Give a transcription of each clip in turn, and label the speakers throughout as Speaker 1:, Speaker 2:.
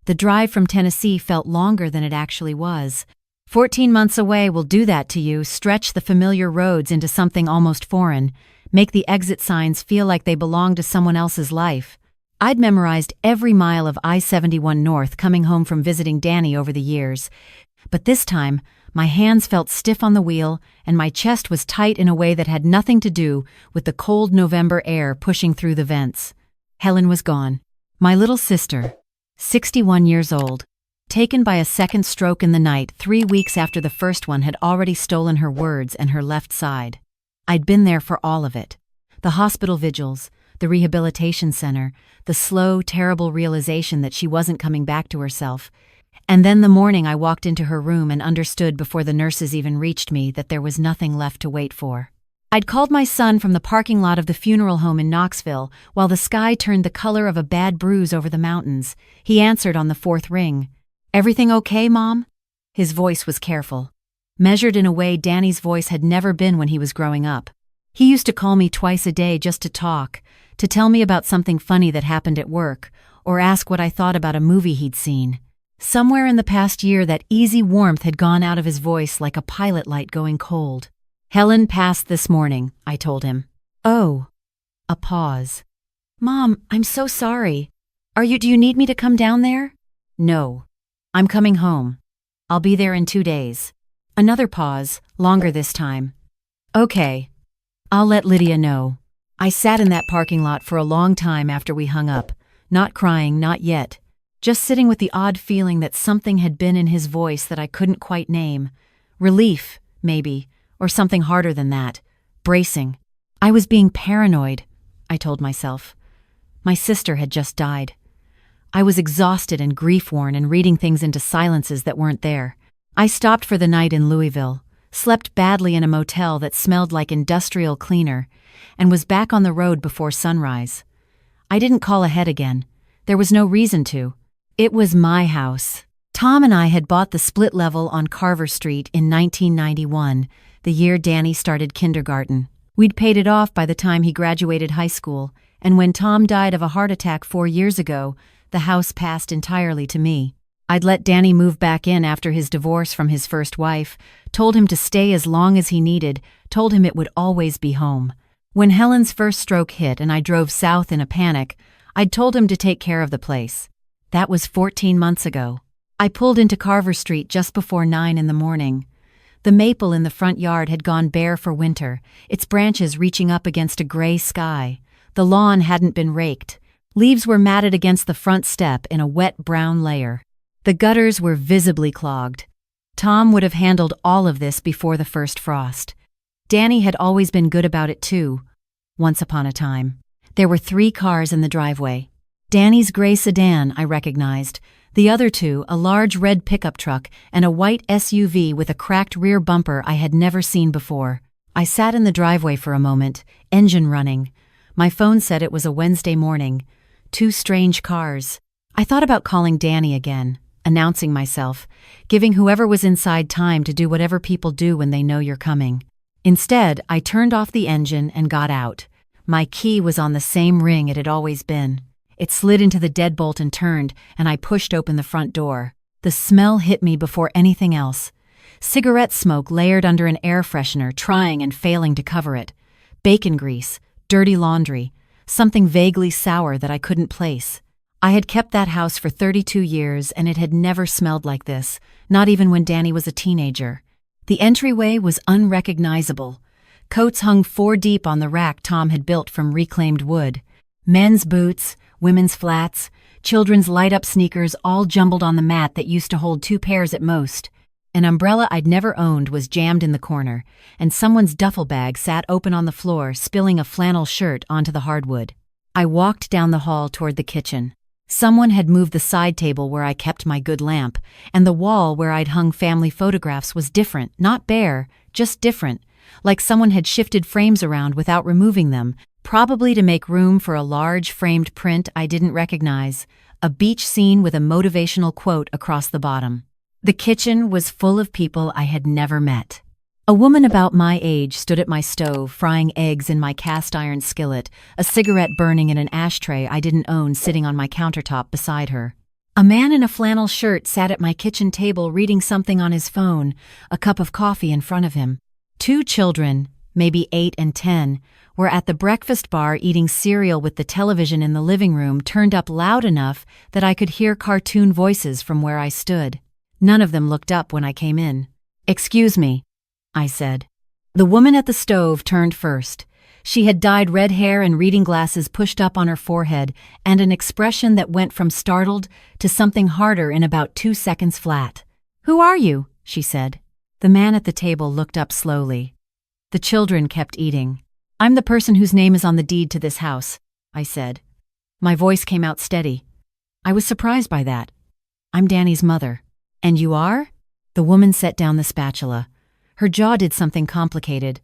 Speaker 1: The drive from Tennessee felt longer than it actually was. 14 months away will do that to you, stretch the familiar roads into something almost foreign, make the exit signs feel like they belong to someone else's life. I'd memorized every mile of I-71 North coming home from visiting Danny over the years, but this time, my hands felt stiff on the wheel and my chest was tight in a way that had nothing to do with the cold November air pushing through the vents. Helen was gone. My little sister, 61 years old, taken by a second stroke in the night 3 weeks after the first one had already stolen her words and her left side. I'd been there for all of it. The hospital vigils, the rehabilitation center, the slow, terrible realization that she wasn't coming back to herself. And then the morning I walked into her room and understood before the nurses even reached me that there was nothing left to wait for. I'd called my son from the parking lot of the funeral home in Knoxville while the sky turned the color of a bad bruise over the mountains. He answered on the fourth ring. "Everything okay, Mom?" His voice was careful, measured in a way Danny's voice had never been when he was growing up. He used to call me twice a day just to talk, to tell me about something funny that happened at work, or ask what I thought about a movie he'd seen. Somewhere in the past year, that easy warmth had gone out of his voice like a pilot light going cold. "Helen passed this morning," I told him. "Oh." A pause. "Mom, I'm so sorry. Do you need me to come down there?" "No. I'm coming home. I'll be there in 2 days." Another pause, longer this time. "Okay. I'll let Lydia know." I sat in that parking lot for a long time after we hung up, not crying, not yet, just sitting with the odd feeling that something had been in his voice that I couldn't quite name. Relief, maybe, or something harder than that. Bracing. I was being paranoid, I told myself. My sister had just died. I was exhausted and grief-worn and reading things into silences that weren't there. I stopped for the night in Louisville, slept badly in a motel that smelled like industrial cleaner, and was back on the road before sunrise. I didn't call ahead again. There was no reason to. It was my house. Tom and I had bought the split level on Carver Street in 1991, the year Danny started kindergarten. We'd paid it off by the time he graduated high school, and when Tom died of a heart attack 4 years ago, the house passed entirely to me. I'd let Danny move back in after his divorce from his first wife, told him to stay as long as he needed, told him it would always be home. When Helen's first stroke hit and I drove south in a panic, I'd told him to take care of the place. That was 14 months ago. I pulled into Carver Street just before 9 in the morning. The maple in the front yard had gone bare for winter, its branches reaching up against a gray sky. The lawn hadn't been raked. Leaves were matted against the front step in a wet brown layer. The gutters were visibly clogged. Tom would have handled all of this before the first frost. Danny had always been good about it too, once upon a time. There were 3 cars in the driveway. Danny's gray sedan, I recognized. The other 2, a large red pickup truck and a white SUV with a cracked rear bumper I had never seen before. I sat in the driveway for a moment, engine running. My phone said it was a Wednesday morning. 2 strange cars. I thought about calling Danny again, announcing myself, giving whoever was inside time to do whatever people do when they know you're coming. Instead, I turned off the engine and got out. My key was on the same ring it had always been. It slid into the deadbolt and turned, and I pushed open the front door. The smell hit me before anything else. Cigarette smoke layered under an air freshener, trying and failing to cover it. Bacon grease, dirty laundry, something vaguely sour that I couldn't place. I had kept that house for 32 years, and it had never smelled like this, not even when Danny was a teenager. The entryway was unrecognizable. Coats hung 4 deep on the rack Tom had built from reclaimed wood. Men's boots, women's flats, children's light-up sneakers all jumbled on the mat that used to hold 2 pairs at most. An umbrella I'd never owned was jammed in the corner, and someone's duffel bag sat open on the floor, spilling a flannel shirt onto the hardwood. I walked down the hall toward the kitchen. Someone had moved the side table where I kept my good lamp, and the wall where I'd hung family photographs was different, not bare, just different, like someone had shifted frames around without removing them, probably to make room for a large framed print I didn't recognize, a beach scene with a motivational quote across the bottom. The kitchen was full of people I had never met. A woman about my age stood at my stove, frying eggs in my cast-iron skillet, a cigarette burning in an ashtray I didn't own sitting on my countertop beside her. A man in a flannel shirt sat at my kitchen table reading something on his phone, a cup of coffee in front of him. Two children, maybe 8 and 10, were at the breakfast bar eating cereal with the television in the living room turned up loud enough that I could hear cartoon voices from where I stood. None of them looked up when I came in. "Excuse me," I said. The woman at the stove turned first. She had dyed red hair and reading glasses pushed up on her forehead and an expression that went from startled to something harder in about 2 seconds flat. "Who are you?" she said. The man at the table looked up slowly. The children kept eating. "I'm the person whose name is on the deed to this house," I said. My voice came out steady. I was surprised by that. "I'm Danny's mother." "And you are?" The woman set down the spatula. Her jaw did something complicated.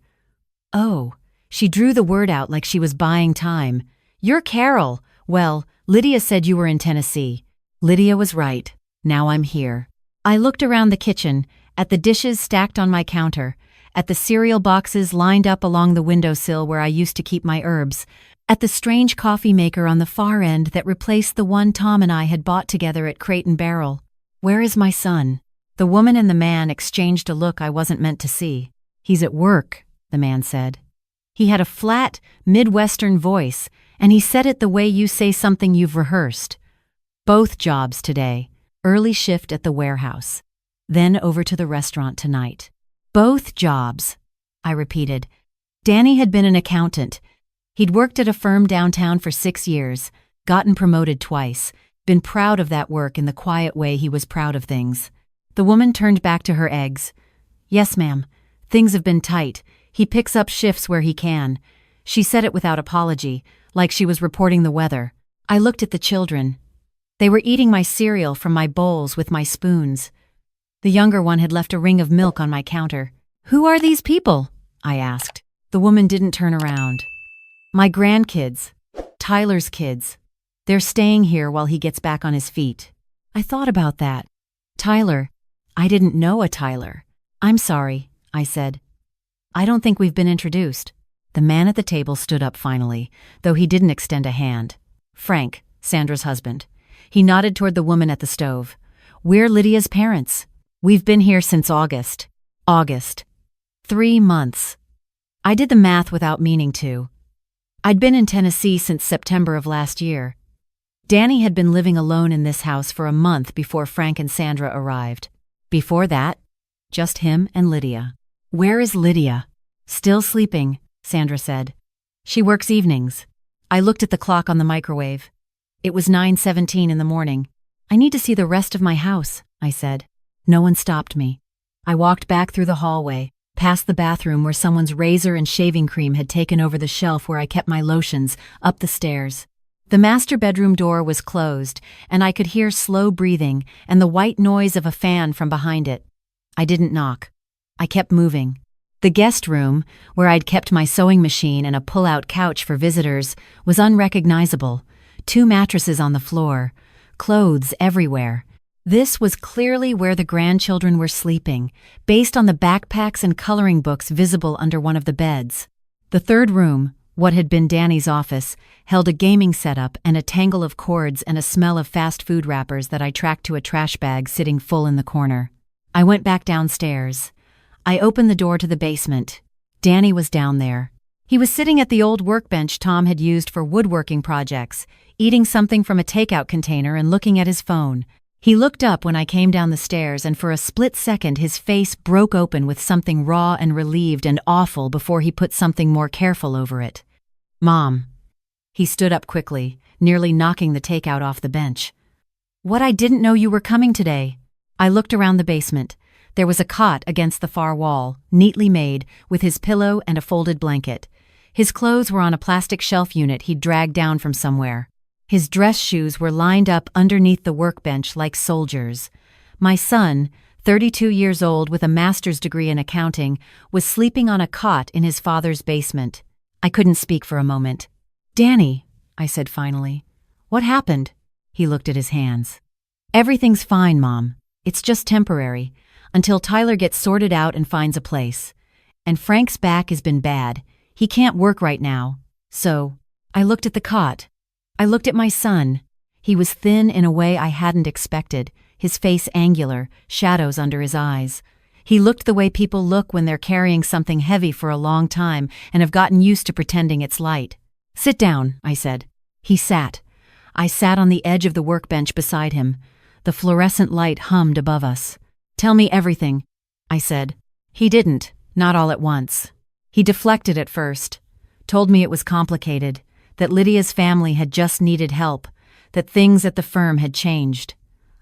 Speaker 1: "Oh." She drew the word out like she was buying time. "You're Carol. Well, Lydia said you were in Tennessee." Lydia was right. Now I'm here. I looked around the kitchen, at the dishes stacked on my counter, at the cereal boxes lined up along the windowsill where I used to keep my herbs, at the strange coffee maker on the far end that replaced the one Tom and I had bought together at Crate and Barrel. "Where is my son?" The woman and the man exchanged a look I wasn't meant to see. "He's at work," the man said. He had a flat, Midwestern voice, and he said it the way you say something you've rehearsed. "Both jobs today. Early shift at the warehouse. Then over to the restaurant tonight." "Both jobs," I repeated. Danny had been an accountant. He'd worked at a firm downtown for 6 years, gotten promoted twice, been proud of that work in the quiet way he was proud of things. The woman turned back to her eggs. "Yes, ma'am. Things have been tight. He picks up shifts where he can." She said it without apology, like she was reporting the weather. I looked at the children. They were eating my cereal from my bowls with my spoons. The younger one had left a ring of milk on my counter. "Who are these people?" I asked. The woman didn't turn around. "My grandkids. Tyler's kids. They're staying here while he gets back on his feet." I thought about that. Tyler. I didn't know a Tyler. "I'm sorry," I said. "I don't think we've been introduced." The man at the table stood up finally, though he didn't extend a hand. "Frank, Sandra's husband." He nodded toward the woman at the stove. "We're Lydia's parents. We've been here since August." August. 3 months. I did the math without meaning to. I'd been in Tennessee since September of last year. Danny had been living alone in this house for a month before Frank and Sandra arrived. Before that, just him and Lydia. "Where is Lydia?" "Still sleeping," Sandra said. "She works evenings." I looked at the clock on the microwave. It was 9:17 in the morning. "I need to see the rest of my house," I said. No one stopped me. I walked back through the hallway, past the bathroom where someone's razor and shaving cream had taken over the shelf where I kept my lotions, up the stairs. The master bedroom door was closed, and I could hear slow breathing and the white noise of a fan from behind it. I didn't knock. I kept moving. The guest room, where I'd kept my sewing machine and a pull-out couch for visitors, was unrecognizable. 2 mattresses on the floor, clothes everywhere. This was clearly where the grandchildren were sleeping, based on the backpacks and coloring books visible under one of the beds. The third room, what had been Danny's office, held a gaming setup and a tangle of cords and a smell of fast food wrappers that I tracked to a trash bag sitting full in the corner. I went back downstairs. I opened the door to the basement. Danny was down there. He was sitting at the old workbench Tom had used for woodworking projects, eating something from a takeout container and looking at his phone. He looked up when I came down the stairs, and for a split second his face broke open with something raw and relieved and awful before he put something more careful over it. "Mom." He stood up quickly, nearly knocking the takeout off the bench. "What, I didn't know you were coming today." I looked around the basement. There was a cot against the far wall, neatly made, with his pillow and a folded blanket. His clothes were on a plastic shelf unit he'd dragged down from somewhere. His dress shoes were lined up underneath the workbench like soldiers. My son, 32 years old with a master's degree in accounting, was sleeping on a cot in his father's basement. I couldn't speak for a moment. "Danny," I said finally. "What happened?" He looked at his hands. "Everything's fine, Mom. It's just temporary, until Tyler gets sorted out and finds a place. And Frank's back has been bad. He can't work right now. So," I looked at the cot. I looked at my son. He was thin in a way I hadn't expected, his face angular, shadows under his eyes. He looked the way people look when they're carrying something heavy for a long time and have gotten used to pretending it's light. "Sit down," I said. He sat. I sat on the edge of the workbench beside him. The fluorescent light hummed above us. "Tell me everything," I said. He didn't, not all at once. He deflected at first. Told me it was complicated, that Lydia's family had just needed help, that things at the firm had changed.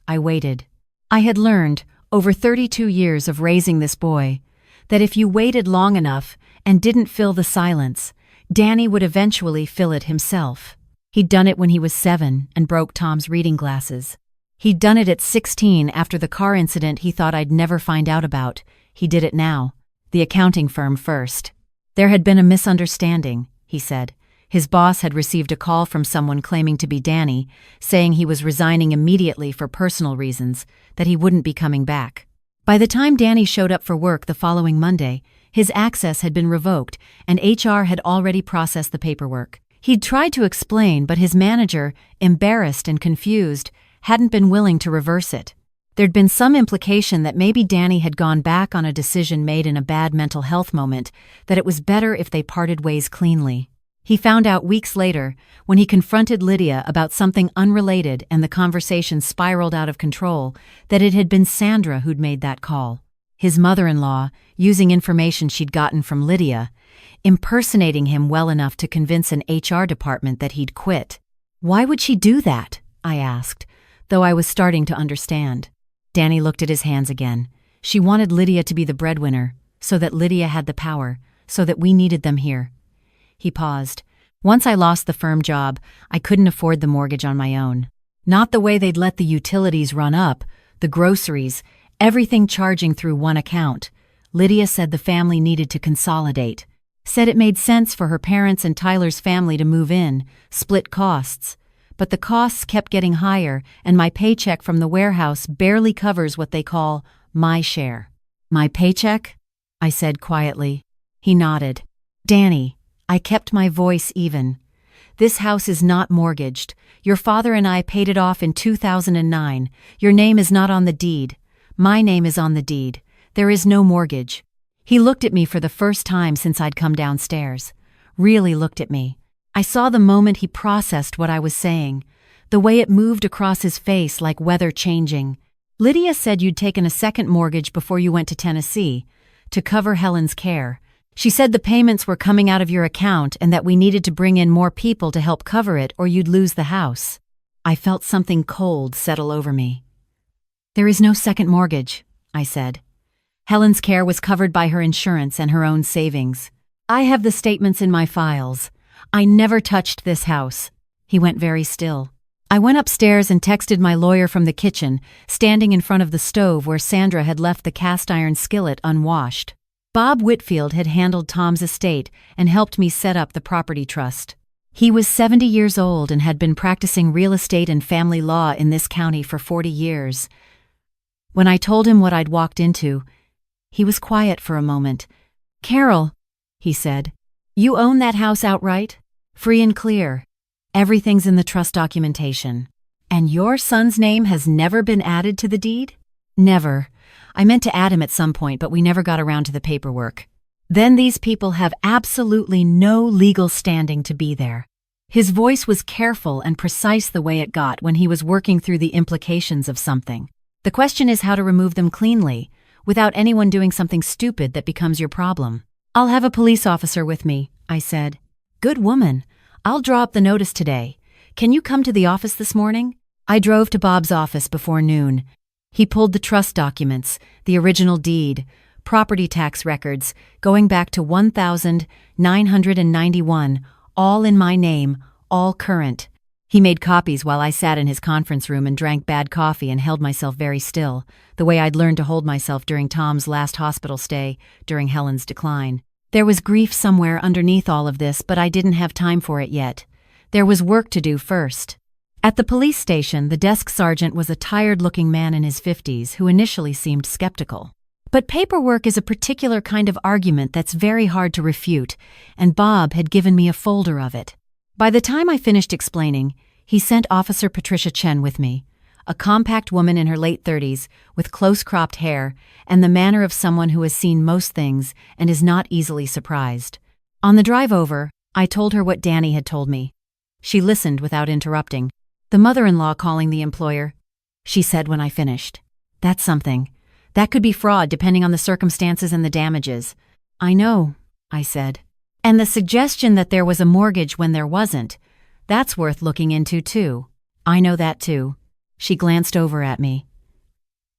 Speaker 1: I waited. I had learned, over 32 years of raising this boy, that if you waited long enough and didn't fill the silence, Danny would eventually fill it himself. He'd done it when he was 7 and broke Tom's reading glasses. He'd done it at 16 after the car incident he thought I'd never find out about. He did it now. The accounting firm first. There had been a misunderstanding, he said. His boss had received a call from someone claiming to be Danny, saying he was resigning immediately for personal reasons, that he wouldn't be coming back. By the time Danny showed up for work the following Monday, his access had been revoked and HR had already processed the paperwork. He'd tried to explain, but his manager, embarrassed and confused, hadn't been willing to reverse it. There'd been some implication that maybe Danny had gone back on a decision made in a bad mental health moment, that it was better if they parted ways cleanly. He found out weeks later, when he confronted Lydia about something unrelated and the conversation spiraled out of control, that it had been Sandra who'd made that call. His mother-in-law, using information she'd gotten from Lydia, impersonating him well enough to convince an HR department that he'd quit. Why would she do that? I asked, though I was starting to understand. Danny looked at his hands again. She wanted Lydia to be the breadwinner, so that Lydia had the power, so that we needed them here. He paused. Once I lost the firm job, I couldn't afford the mortgage on my own. Not the way they'd let the utilities run up, the groceries, everything charging through one account. Lydia said the family needed to consolidate. Said it made sense for her parents and Tyler's family to move in, split costs. But the costs kept getting higher, and my paycheck from the warehouse barely covers what they call my share. "My paycheck?" I said quietly. He nodded. "Danny," I kept my voice even. "This house is not mortgaged. Your father and I paid it off in 2009. Your name is not on the deed. My name is on the deed. There is no mortgage." He looked at me for the first time since I'd come downstairs. Really looked at me. I saw the moment he processed what I was saying, the way it moved across his face like weather changing. "Lydia said you'd taken a second mortgage before you went to Tennessee, to cover Helen's care. She said the payments were coming out of your account and that we needed to bring in more people to help cover it or you'd lose the house." I felt something cold settle over me. "There is no second mortgage," I said. "Helen's care was covered by her insurance and her own savings. I have the statements in my files. I never touched this house." He went very still. I went upstairs and texted my lawyer from the kitchen, standing in front of the stove where Sandra had left the cast-iron skillet unwashed. Bob Whitfield had handled Tom's estate and helped me set up the property trust. He was 70 years old and had been practicing real estate and family law in this county for 40 years. When I told him what I'd walked into, he was quiet for a moment. "Carol," he said, "you own that house outright? Free and clear. Everything's in the trust documentation. And your son's name has never been added to the deed?" "Never. I meant to add him at some point, but we never got around to the paperwork." "Then these people have absolutely no legal standing to be there." His voice was careful and precise the way it got when he was working through the implications of something. "The question is how to remove them cleanly, without anyone doing something stupid that becomes your problem." "I'll have a police officer with me," I said. "Good woman. I'll draw up the notice today. Can you come to the office this morning?" I drove to Bob's office before noon. He pulled the trust documents, the original deed, property tax records, going back to 1991, all in my name, all current. He made copies while I sat in his conference room and drank bad coffee and held myself very still, the way I'd learned to hold myself during Tom's last hospital stay, during Helen's decline. There was grief somewhere underneath all of this, but I didn't have time for it yet. There was work to do first. At the police station, the desk sergeant was a tired-looking man in his 50s who initially seemed skeptical. But paperwork is a particular kind of argument that's very hard to refute, and Bob had given me a folder of it. By the time I finished explaining, He sent Officer Patricia Chen with me, a compact woman in her late 30s with close-cropped hair and the manner of someone who has seen most things and is not easily surprised. On the drive over, I told her what Danny had told me. She listened without interrupting. "The mother-in-law calling the employer," she said when I finished. "That's something. That could be fraud depending on the circumstances and the damages." "I know," I said. "And the suggestion that there was a mortgage when there wasn't. That's worth looking into, too." "I know that, too." She glanced over at me.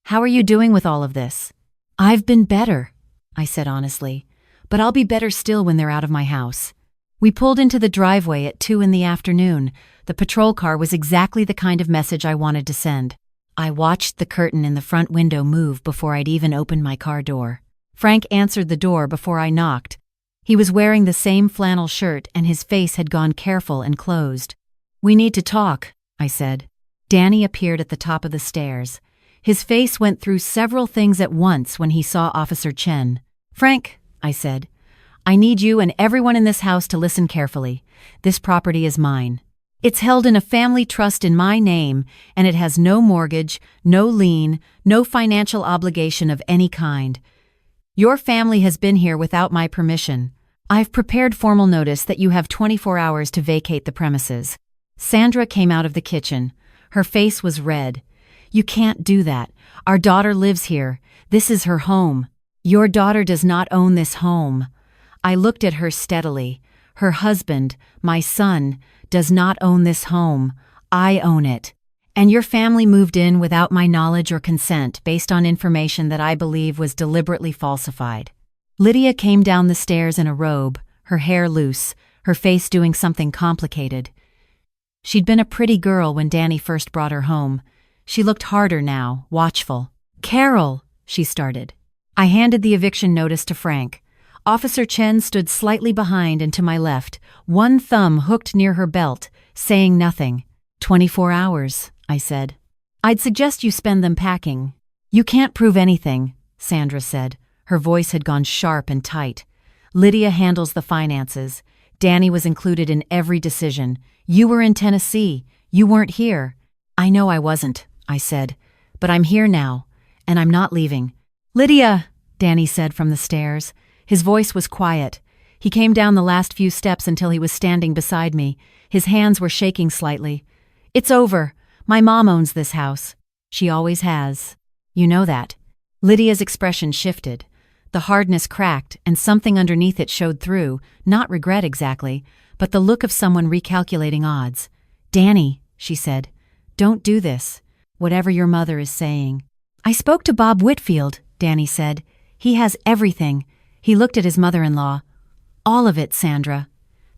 Speaker 1: "How are you doing with all of this?" "I've been better," I said honestly. "But I'll be better still when they're out of my house." We pulled into the driveway at 2 in the afternoon. The patrol car was exactly the kind of message I wanted to send. I watched the curtain in the front window move before I'd even opened my car door. Frank answered the door before I knocked. He was wearing the same flannel shirt and his face had gone careful and closed. "We need to talk," I said. Danny appeared at the top of the stairs. His face went through several things at once when he saw Officer Chen. "Frank," I said, "I need you and everyone in this house to listen carefully. This property is mine. It's held in a family trust in my name, and it has no mortgage, no lien, no financial obligation of any kind. Your family has been here without my permission. I've prepared formal notice that you have 24 hours to vacate the premises." Sandra came out of the kitchen. Her face was red. "You can't do that. Our daughter lives here. This is her home." "Your daughter does not own this home." I looked at her steadily. "Her husband, my son, does not own this home. I own it. And your family moved in without my knowledge or consent based on information that I believe was deliberately falsified." Lydia came down the stairs in a robe, her hair loose, her face doing something complicated. She'd been a pretty girl when Danny first brought her home. She looked harder now, watchful. "Carol," she started. I handed the eviction notice to Frank. Officer Chen stood slightly behind and to my left, one thumb hooked near her belt, saying nothing. 24 hours, I said. "I'd suggest you spend them packing." "You can't prove anything," Sandra said. Her voice had gone sharp and tight. "Lydia handles the finances. Danny was included in every decision. You were in Tennessee. You weren't here." "I know I wasn't," I said. "But I'm here now, and I'm not leaving." "Lydia," Danny said from the stairs. His voice was quiet. He came down the last few steps until he was standing beside me. His hands were shaking slightly. "It's over. My mom owns this house. She always has. You know that." Lydia's expression shifted. The hardness cracked, and something underneath it showed through, not regret exactly, but the look of someone recalculating odds. "Danny," she said, "don't do this, whatever your mother is saying." "I spoke to Bob Whitfield," Danny said. "He has everything." He looked at his mother-in-law. "All of it, Sandra.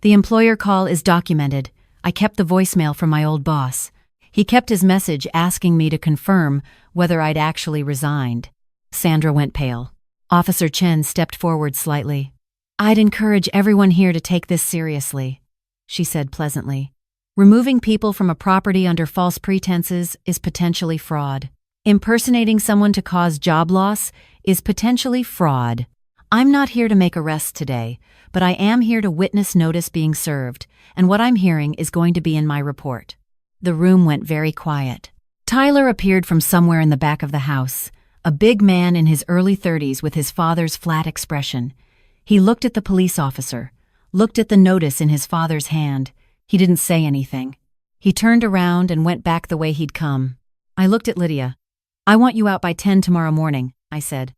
Speaker 1: The employer call is documented. I kept the voicemail from my old boss. He kept his message asking me to confirm whether I'd actually resigned." Sandra went pale. Officer Chen stepped forward slightly. "I'd encourage everyone here to take this seriously," she said pleasantly. "Removing people from a property under false pretenses is potentially fraud. Impersonating someone to cause job loss is potentially fraud. I'm not here to make arrests today, but I am here to witness notice being served, and what I'm hearing is going to be in my report." The room went very quiet. Tyler appeared from somewhere in the back of the house, a big man in his early 30s with his father's flat expression. He looked at the police officer, looked at the notice in his father's hand. He didn't say anything. He turned around and went back the way he'd come. I looked at Lydia. "I want you out by 10 tomorrow morning," I said.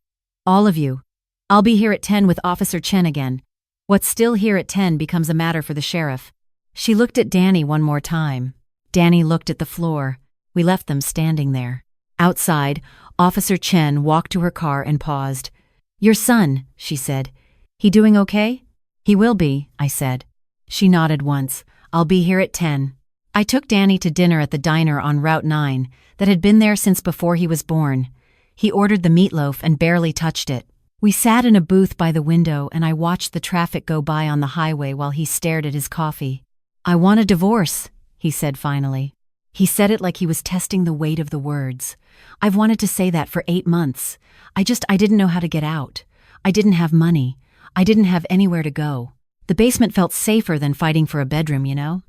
Speaker 1: "All of you. I'll be here at 10 with Officer Chen again. What's still here at 10 becomes a matter for the sheriff." She looked at Danny one more time. Danny looked at the floor. We left them standing there. Outside, Officer Chen walked to her car and paused. "Your son," she said. "He doing okay?" "He will be," I said. She nodded once. "I'll be here at 10. I took Danny to dinner at the diner on Route 9 that had been there since before he was born. He ordered the meatloaf and barely touched it. We sat in a booth by the window and I watched the traffic go by on the highway while he stared at his coffee. "I want a divorce," he said finally. He said it like he was testing the weight of the words. "I've wanted to say that for 8 months. I didn't know how to get out. I didn't have money. I didn't have anywhere to go. The basement felt safer than fighting for a bedroom, you know?"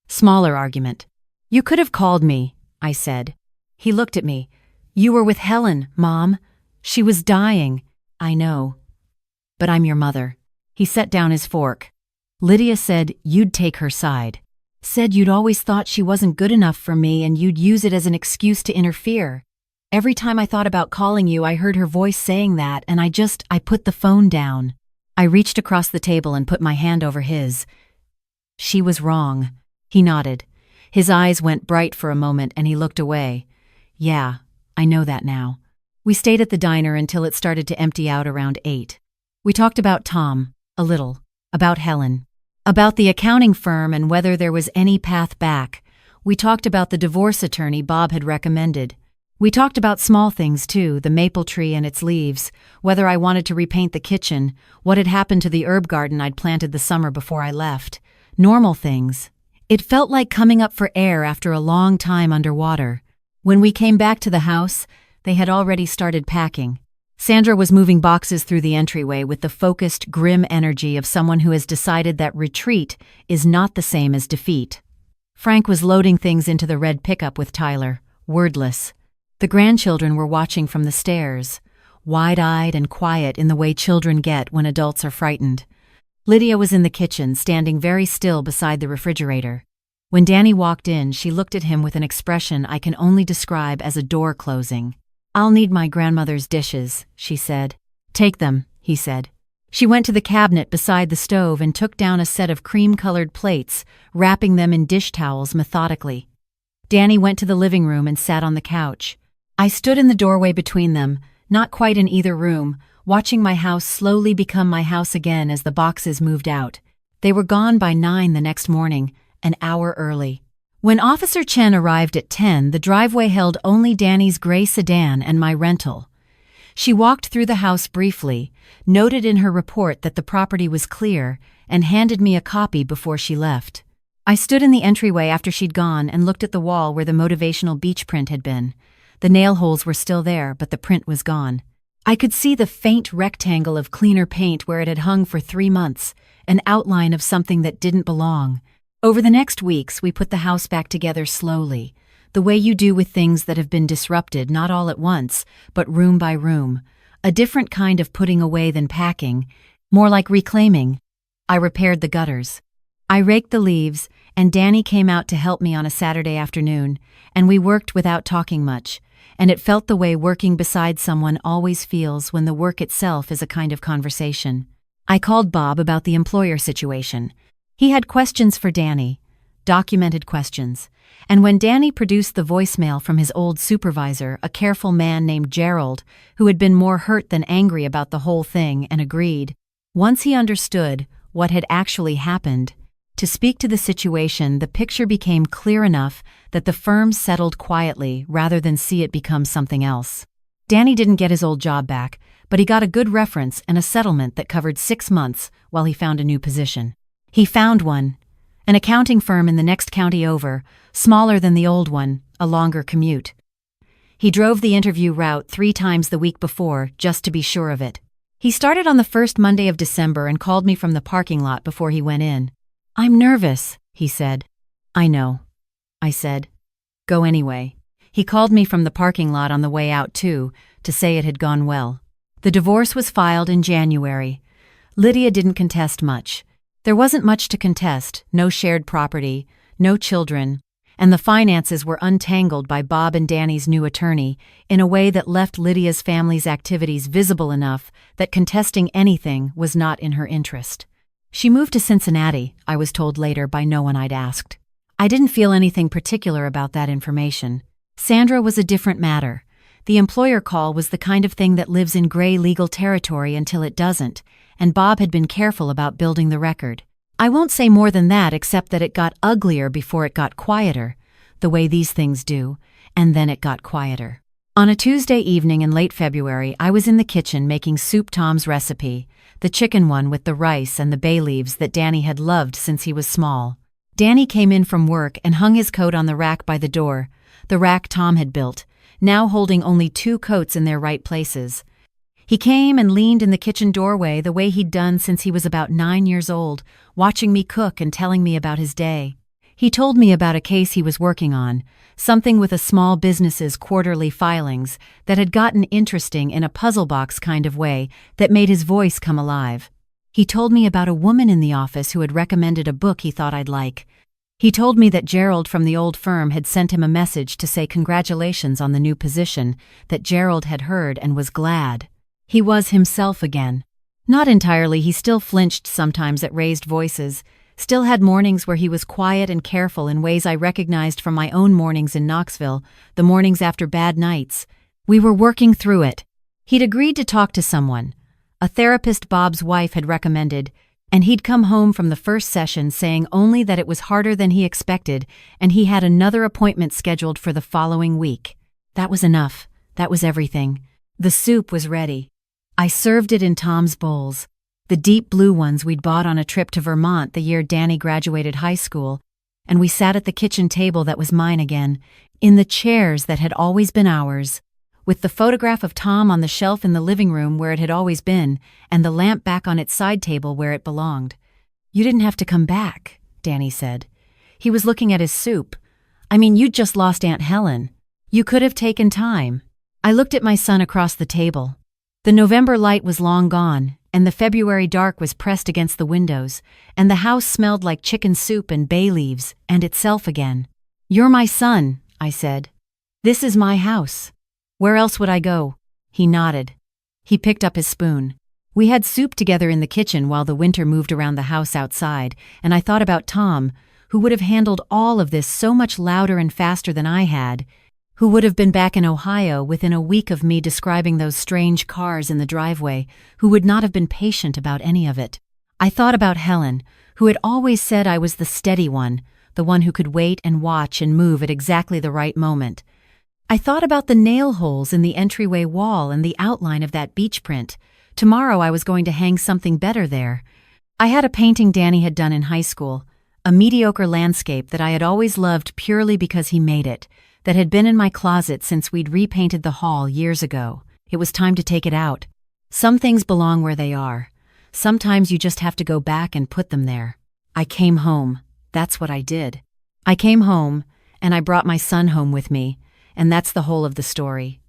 Speaker 1: Smaller argument. "You could have called me," I said. He looked at me. "You were with Helen, Mom. She was dying." "I know. But I'm your mother." He set down his fork. "Lydia said you'd take her side. Said you'd always thought she wasn't good enough for me and you'd use it as an excuse to interfere. Every time I thought about calling you, I heard her voice saying that, and I put the phone down." I reached across the table and put my hand over his. "She was wrong." He nodded. His eyes went bright for a moment and he looked away. "Yeah, I know that now." We stayed at the diner until it started to empty out around 8. We talked about Tom, a little, about Helen, about the accounting firm and whether there was any path back. We talked about the divorce attorney Bob had recommended. We talked about small things too, the maple tree and its leaves, whether I wanted to repaint the kitchen, what had happened to the herb garden I'd planted the summer before I left. Normal things. It felt like coming up for air after a long time underwater. When we came back to the house, they had already started packing. Sandra was moving boxes through the entryway with the focused, grim energy of someone who has decided that retreat is not the same as defeat. Frank was loading things into the red pickup with Tyler, wordless. The grandchildren were watching from the stairs, wide-eyed and quiet in the way children get when adults are frightened. Lydia was in the kitchen, standing very still beside the refrigerator. When Danny walked in, she looked at him with an expression I can only describe as a door closing. "I'll need my grandmother's dishes," she said. "Take them," he said. She went to the cabinet beside the stove and took down a set of cream-colored plates, wrapping them in dish towels methodically. Danny went to the living room and sat on the couch. I stood in the doorway between them, not quite in either room, watching my house slowly become my house again as the boxes moved out. They were gone by 9 the next morning, an hour early. When Officer Chen arrived at 10, the driveway held only Danny's gray sedan and my rental. She walked through the house briefly, noted in her report that the property was clear, and handed me a copy before she left. I stood in the entryway after she'd gone and looked at the wall where the motivational beach print had been. The nail holes were still there, but the print was gone. I could see the faint rectangle of cleaner paint where it had hung for 3 months, an outline of something that didn't belong. Over the next weeks, we put the house back together slowly, the way you do with things that have been disrupted, not all at once, but room by room. A different kind of putting away than packing, more like reclaiming. I repaired the gutters. I raked the leaves, and Danny came out to help me on a Saturday afternoon, and we worked without talking much, and it felt the way working beside someone always feels when the work itself is a kind of conversation. I called Bob about the employer situation. He had questions for Danny, documented questions, and when Danny produced the voicemail from his old supervisor, a careful man named Gerald, who had been more hurt than angry about the whole thing and agreed, once he understood what had actually happened, to speak to the situation, the picture became clear enough that the firm settled quietly rather than see it become something else. Danny didn't get his old job back, but he got a good reference and a settlement that covered 6 months while he found a new position. He found one, an accounting firm in the next county over, smaller than the old one, a longer commute. He drove the interview route 3 times the week before, just to be sure of it. He started on the first Monday of December and called me from the parking lot before he went in. "I'm nervous," he said. "I know," I said. "Go anyway." He called me from the parking lot on the way out too, to say it had gone well. The divorce was filed in January. Lydia didn't contest much. There wasn't much to contest, no shared property, no children, and the finances were untangled by Bob and Danny's new attorney in a way that left Lydia's family's activities visible enough that contesting anything was not in her interest. She moved to Cincinnati, I was told later by no one I'd asked. I didn't feel anything particular about that information. Sandra was a different matter. The employer call was the kind of thing that lives in gray legal territory until it doesn't, and Bob had been careful about building the record. I won't say more than that except that it got uglier before it got quieter, the way these things do, and then it got quieter. On a Tuesday evening in late February, I was in the kitchen making Soup Tom's recipe, the chicken one with the rice and the bay leaves that Danny had loved since he was small. Danny came in from work and hung his coat on the rack by the door, the rack Tom had built, now holding only 2 coats in their right places. He came and leaned in the kitchen doorway the way he'd done since he was about 9 years old, watching me cook and telling me about his day. He told me about a case he was working on, something with a small business's quarterly filings that had gotten interesting in a puzzle box kind of way that made his voice come alive. He told me about a woman in the office who had recommended a book he thought I'd like. He told me that Gerald from the old firm had sent him a message to say congratulations on the new position, that Gerald had heard and was glad. He was himself again. Not entirely, he still flinched sometimes at raised voices, still had mornings where he was quiet and careful in ways I recognized from my own mornings in Knoxville, the mornings after bad nights. We were working through it. He'd agreed to talk to someone. A therapist Bob's wife had recommended, and he'd come home from the first session saying only that it was harder than he expected, and he had another appointment scheduled for the following week. That was enough. That was everything. The soup was ready. I served it in Tom's bowls, the deep blue ones we'd bought on a trip to Vermont the year Danny graduated high school, and we sat at the kitchen table that was mine again, in the chairs that had always been ours, with the photograph of Tom on the shelf in the living room where it had always been, and the lamp back on its side table where it belonged. "You didn't have to come back," Danny said. He was looking at his soup. "I mean, you'd just lost Aunt Helen. You could have taken time." I looked at my son across the table. The November light was long gone, and the February dark was pressed against the windows, and the house smelled like chicken soup and bay leaves, and itself again. "You're my son," I said. "This is my house. Where else would I go?" He nodded. He picked up his spoon. We had soup together in the kitchen while the winter moved around the house outside, and I thought about Tom, who would have handled all of this so much louder and faster than I had, who would have been back in Ohio within a week of me describing those strange cars in the driveway, who would not have been patient about any of it. I thought about Helen, who had always said I was the steady one, the one who could wait and watch and move at exactly the right moment. I thought about the nail holes in the entryway wall and the outline of that beach print. Tomorrow I was going to hang something better there. I had a painting Danny had done in high school, a mediocre landscape that I had always loved purely because he made it, that had been in my closet since we'd repainted the hall years ago. It was time to take it out. Some things belong where they are. Sometimes you just have to go back and put them there. I came home. That's what I did. I came home, and I brought my son home with me, and that's the whole of the story.